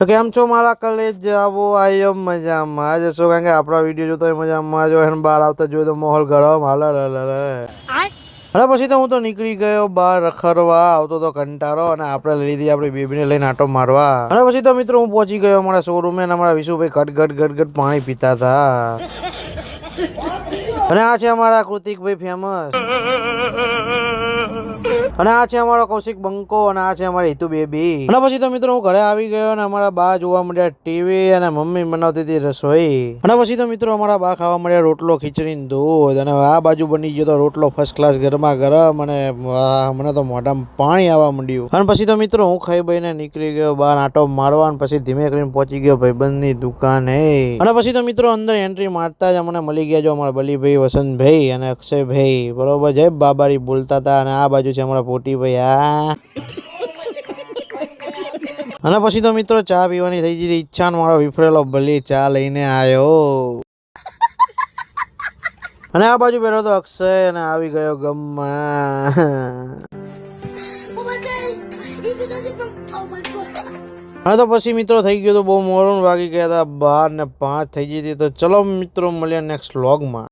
કેમ છો મારા કલેજ આવો આયો મજામાં આજે છો કારણ કે આપણા વિડીયો જોતો હોય મજામાં જો એને બહાર આવતા જોયો તો માહોલ ગરમ હાલે અને પછી તો હું તો નીકળી ગયો બહાર રખડવા આવતો તો કંટાળો અને આપણે લઈ લીધી આપણી બેબીને લઈને આટો મારવા અને પછી તો મિત્રો હું પહોંચી ગયો અમારા શોરૂમે અને અમારા વિશુભાઈ ઘટ પાણી પીતા હતા અને આ છે અમારા કૃતિકભાઈ ફેમસ અને આ છે અમારો કૌશિક બંકો અને આ છે અમારી હિતુ બેબી અને પછી તો મિત્રો હું ઘરે આવી ગયો અને અમારા બા જોવા મળ્યા ટીવી અને મમ્મી બનાવતી હતી રસોઈ અને પછી તો મિત્રો અમારા બા ખાવા મળ્યા રોટલો ખીચડી દૂધ અને આ બાજુ બની ગયો તો રોટલો ફર્સ્ટ ક્લાસ ગરમા ગરમ અને મને તો મોઢામાં પાણી આવવા માંડ્યું અને પછી તો મિત્રો હું ખાઈ બહીને નીકળી ગયો બહાર આટો મારવા અને પછી ધીમે કરીને પહોંચી ગયો ભાઈબંધની દુકાને અને પછી તો મિત્રો અંદર એન્ટ્રી મારતા જ મને મળી ગયા જો અમારા બલીભાઈ વસંતભાઈ અને અક્ષયભાઈ બરોબર જય બાબારી બોલતા હતા અને આ બાજુ છે અમારા પોટી ભાઈ અને પછી તો મિત્રો ચા પીવાની થઈ ગઈ ઈચ્છા મારો વિફરેલો ભલી ચા લઈને આવ્યો અને આ બાજુ બેઠો તો અક્ષય અને આવી ગયો ગમમાં અને તો પછી મિત્રો થઈ ગયો તો બહુ મોડું વાગી ગયા હતા 12 ને 5 થઈ ગઈ હતી તો ચલો મિત્રો મળીએ નેક્સ્ટ વ્લોગમાં.